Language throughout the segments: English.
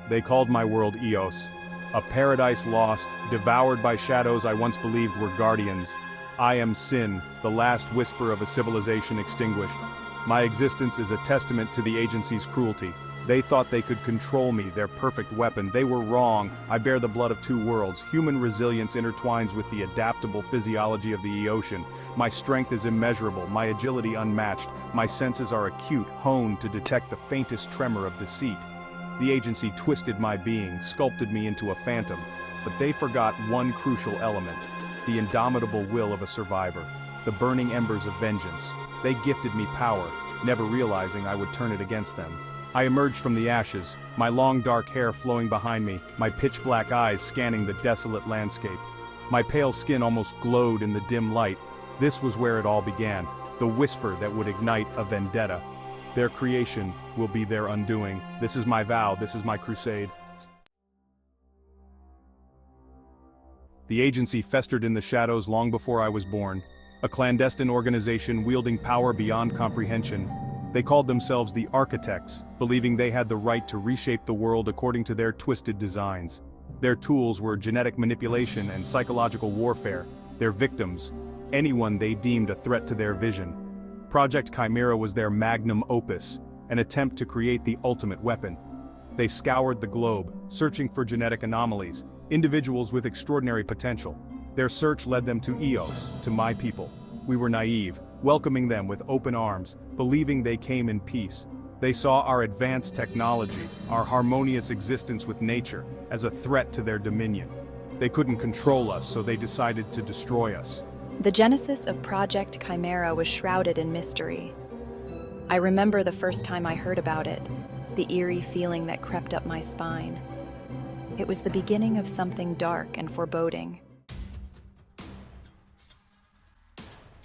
They called my world Eos, a paradise lost, devoured by shadows I once believed were guardians. I am sin, the last whisper of a civilization extinguished. My existence is a testament to the agency's cruelty. They thought they could control me, their perfect weapon. They were wrong. I bear the blood of two worlds. Human resilience intertwines with the adaptable physiology of the Eosian. My strength is immeasurable, my agility unmatched. My senses are acute, honed to detect the faintest tremor of deceit. The agency twisted my being, sculpted me into a phantom. But they forgot one crucial element: the indomitable will of a survivor. The burning embers of vengeance. They gifted me power, never realizing I would turn it against them. I emerged from the ashes, my long dark hair flowing behind me, my pitch-black eyes scanning the desolate landscape. My pale skin almost glowed in the dim light. This was where it all began, the whisper that would ignite a vendetta. Their creation will be their undoing. This is my vow, this is my crusade. The agency festered in the shadows long before I was born. A clandestine organization wielding power beyond comprehension. They called themselves the Architects, believing they had the right to reshape the world according to their twisted designs. Their tools were genetic manipulation and psychological warfare. Their victims, anyone they deemed a threat to their vision. Project Chimera was their magnum opus, an attempt to create the ultimate weapon. They scoured the globe, searching for genetic anomalies, individuals with extraordinary potential. Their search led them to Eos, to my people. We were naive, welcoming them with open arms, believing they came in peace. They saw our advanced technology, our harmonious existence with nature, as a threat to their dominion. They couldn't control us, so they decided to destroy us. The genesis of Project Chimera was shrouded in mystery. I remember the first time I heard about it, the eerie feeling that crept up my spine. It was the beginning of something dark and foreboding.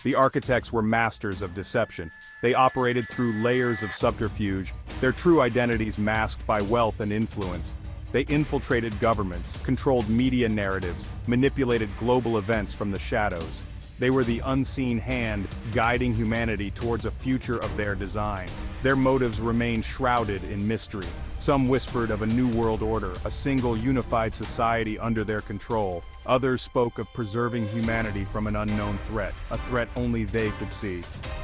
The Architects were masters of deception. They operated through layers of subterfuge, their true identities masked by wealth and influence. They infiltrated governments, controlled media narratives, manipulated global events from the shadows. They were the unseen hand guiding humanity towards a future of their design. Their motives remained shrouded in mystery. Some whispered of a new world order, a single unified society under their control. Others spoke of preserving humanity from an unknown threat, a threat only they could see.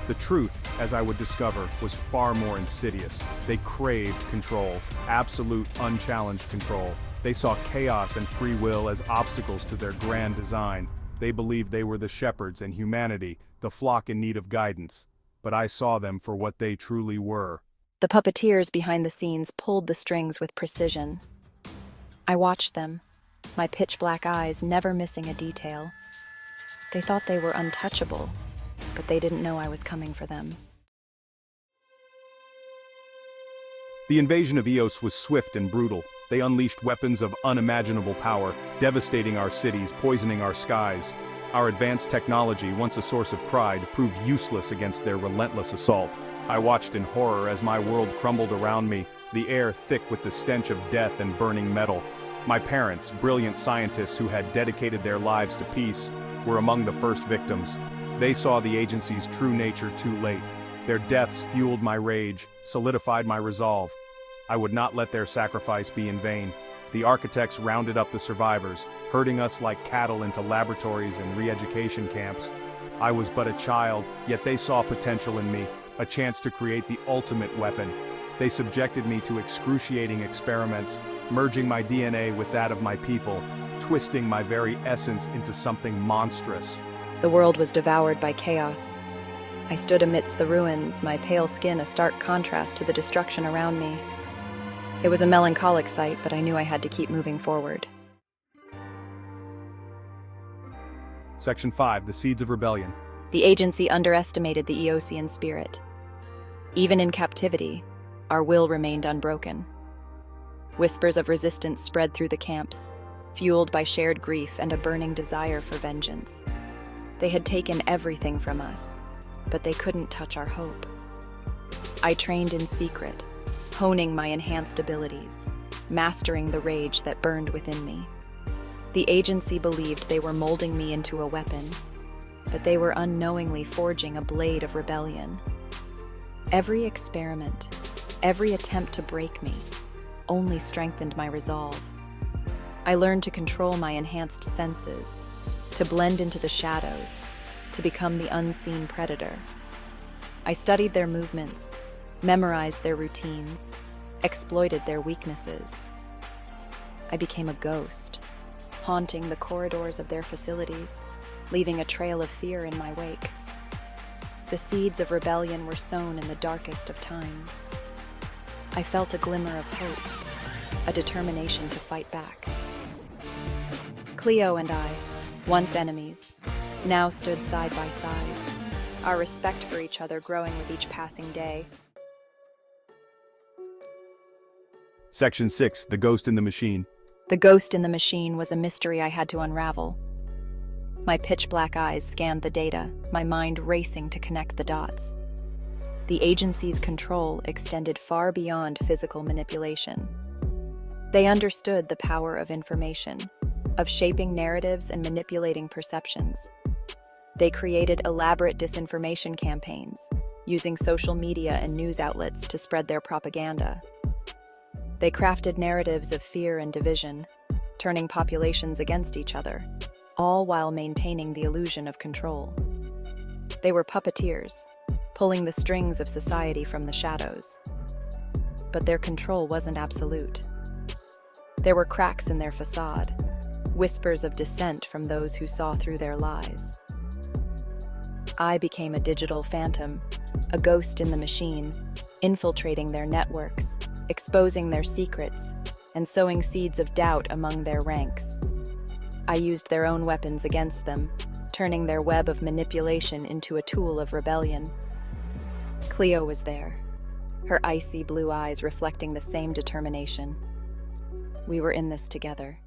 The truth, as I would discover, was far more insidious. They craved control, absolute, unchallenged control. They saw chaos and free will as obstacles to their grand design. They believed they were the shepherds and humanity, the flock in need of guidance. But I saw them for what they truly were. The puppeteers behind the scenes pulled the strings with precision. I watched them, my pitch-black eyes never missing a detail. They thought they were untouchable, but they didn't know I was coming for them. The invasion of Eos was swift and brutal. They unleashed weapons of unimaginable power, devastating our cities, poisoning our skies. Our advanced technology, once a source of pride, proved useless against their relentless assault. I watched in horror as my world crumbled around me, the air thick with the stench of death and burning metal. My parents, brilliant scientists who had dedicated their lives to peace, were among the first victims. They saw the agency's true nature too late. Their deaths fueled my rage, solidified my resolve. I would not let their sacrifice be in vain. The Architects rounded up the survivors, herding us like cattle into laboratories and re-education camps. I was but a child, yet they saw potential in me, a chance to create the ultimate weapon. They subjected me to excruciating experiments, merging my DNA with that of my people, twisting my very essence into something monstrous. The world was devoured by chaos. I stood amidst the ruins, my pale skin a stark contrast to the destruction around me. It was a melancholic sight, but I knew I had to keep moving forward. Section 5, The Seeds of Rebellion. The agency underestimated the Eosian spirit. Even in captivity, our will remained unbroken. Whispers of resistance spread through the camps, fueled by shared grief and a burning desire for vengeance. They had taken everything from us, but they couldn't touch our hope. I trained in secret, honing my enhanced abilities, mastering the rage that burned within me. The agency believed they were molding me into a weapon, but they were unknowingly forging a blade of rebellion. Every experiment, every attempt to break me, only strengthened my resolve. I learned to control my enhanced senses, to blend into the shadows, to become the unseen predator. I studied their movements, memorized their routines, exploited their weaknesses. I became a ghost, haunting the corridors of their facilities, leaving a trail of fear in my wake. The seeds of rebellion were sown in the darkest of times. I felt a glimmer of hope, a determination to fight back. Cleo and I, once enemies, now stood side by side, our respect for each other growing with each passing day. Section 6. The Ghost in the Machine. The ghost in the machine was a mystery I had to unravel. My pitch-black eyes scanned the data, my mind racing to connect the dots. The agency's control extended far beyond physical manipulation. They understood the power of information, of shaping narratives and manipulating perceptions. They created elaborate disinformation campaigns, using social media and news outlets to spread their propaganda. They crafted narratives of fear and division, turning populations against each other, all while maintaining the illusion of control. They were puppeteers, pulling the strings of society from the shadows. But their control wasn't absolute. There were cracks in their facade, whispers of dissent from those who saw through their lies. I became a digital phantom, a ghost in the machine, infiltrating their networks, exposing their secrets, and sowing seeds of doubt among their ranks. I used their own weapons against them, turning their web of manipulation into a tool of rebellion. Cleo was there, her icy blue eyes reflecting the same determination. We were in this together.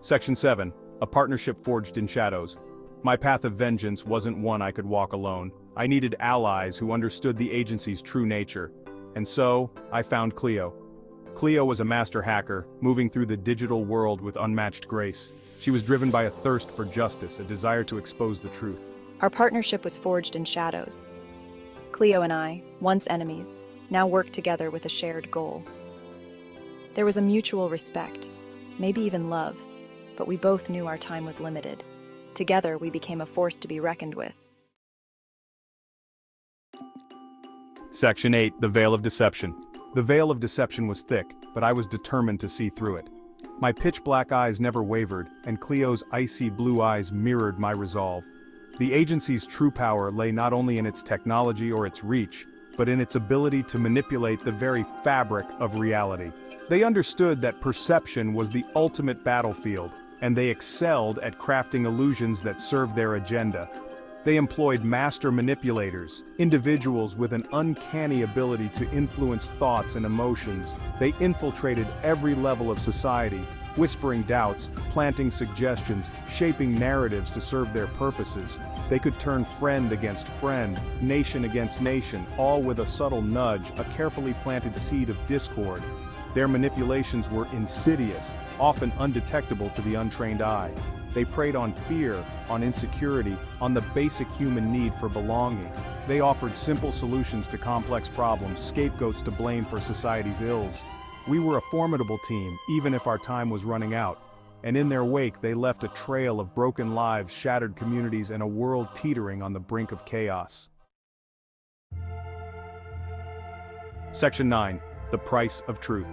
Section 7. A Partnership Forged in Shadows. My path of vengeance wasn't one I could walk alone. I needed allies who understood the agency's true nature. And so, I found Cleo. Cleo was a master hacker, moving through the digital world with unmatched grace. She was driven by a thirst for justice, a desire to expose the truth. Our partnership was forged in shadows. Cleo and I, once enemies, now worked together with a shared goal. There was a mutual respect, maybe even love, but we both knew our time was limited. Together, we became a force to be reckoned with. Section 8. The Veil of Deception. The veil of deception was thick, but I was determined to see through it. My pitch-black eyes never wavered, and Cleo's icy blue eyes mirrored my resolve. The agency's true power lay not only in its technology or its reach, but in its ability to manipulate the very fabric of reality. They understood that perception was the ultimate battlefield, and they excelled at crafting illusions that served their agenda. They employed master manipulators, individuals with an uncanny ability to influence thoughts and emotions. They infiltrated every level of society, whispering doubts, planting suggestions, shaping narratives to serve their purposes. They could turn friend against friend, nation against nation, all with a subtle nudge, a carefully planted seed of discord. Their manipulations were insidious, often undetectable to the untrained eye. They preyed on fear, on insecurity, on the basic human need for belonging. They offered simple solutions to complex problems, scapegoats to blame for society's ills. We were a formidable team, even if our time was running out. And in their wake, they left a trail of broken lives, shattered communities, and a world teetering on the brink of chaos. Section 9. The Price of Truth.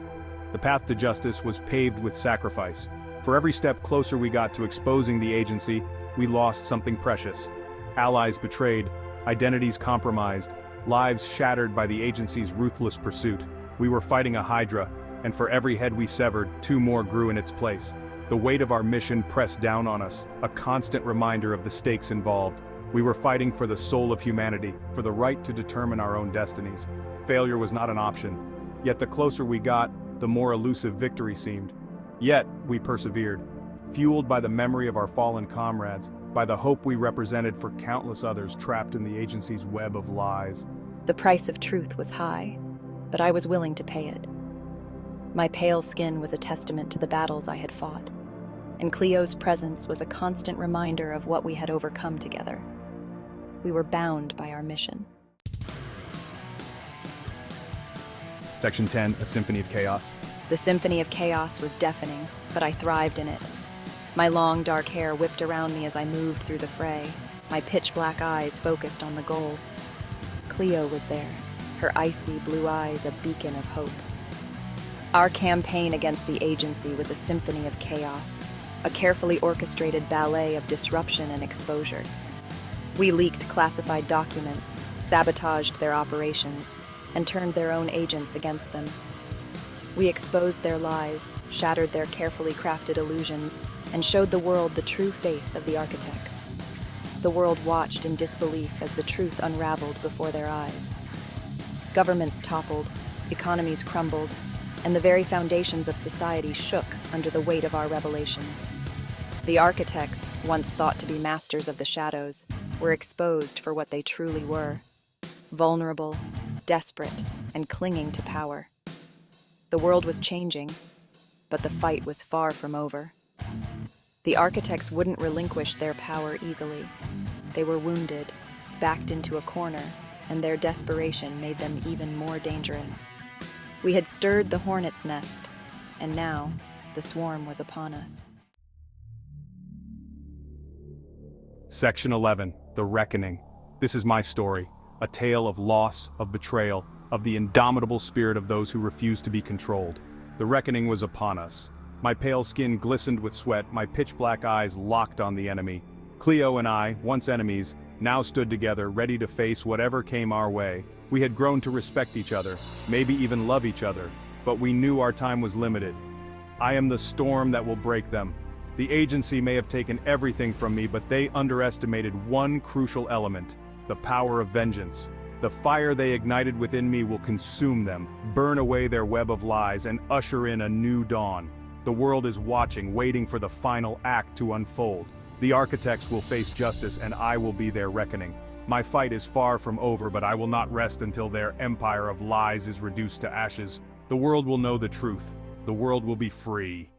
The path to justice was paved with sacrifice. For every step closer we got to exposing the agency, we lost something precious. Allies betrayed, identities compromised, lives shattered by the agency's ruthless pursuit. We were fighting a hydra, and for every head we severed, 2 more grew in its place. The weight of our mission pressed down on us, a constant reminder of the stakes involved. We were fighting for the soul of humanity, for the right to determine our own destinies. Failure was not an option. Yet the closer we got, the more elusive victory seemed. Yet, we persevered, fueled by the memory of our fallen comrades, by the hope we represented for countless others trapped in the agency's web of lies. The price of truth was high, but I was willing to pay it. My pale skin was a testament to the battles I had fought, and Cleo's presence was a constant reminder of what we had overcome together. We were bound by our mission. Section 10, A Symphony of Chaos. The symphony of chaos was deafening, but I thrived in it. My long, dark hair whipped around me as I moved through the fray, my pitch-black eyes focused on the goal. Cleo was there, her icy blue eyes a beacon of hope. Our campaign against the agency was a symphony of chaos, a carefully orchestrated ballet of disruption and exposure. We leaked classified documents, sabotaged their operations, and turned their own agents against them. We exposed their lies, shattered their carefully crafted illusions, and showed the world the true face of the architects. The world watched in disbelief as the truth unraveled before their eyes. Governments toppled, economies crumbled, and the very foundations of society shook under the weight of our revelations. The architects, once thought to be masters of the shadows, were exposed for what they truly were: vulnerable, desperate, and clinging to power. The world was changing, but the fight was far from over. The architects wouldn't relinquish their power easily. They were wounded, backed into a corner, and their desperation made them even more dangerous. We had stirred the hornet's nest, and now the swarm was upon us. Section 11, The Reckoning. This is my story, a tale of loss, of betrayal, of the indomitable spirit of those who refuse to be controlled. The reckoning was upon us. My pale skin glistened with sweat, my pitch-black eyes locked on the enemy. Cleo and I, once enemies, now stood together, ready to face whatever came our way. We had grown to respect each other, maybe even love each other, but we knew our time was limited. I am the storm that will break them. The agency may have taken everything from me, but they underestimated one crucial element: the power of vengeance. The fire they ignited within me will consume them, burn away their web of lies, and usher in a new dawn. The world is watching, waiting for the final act to unfold. The architects will face justice, and I will be their reckoning. My fight is far from over, but I will not rest until their empire of lies is reduced to ashes. The world will know the truth. The world will be free.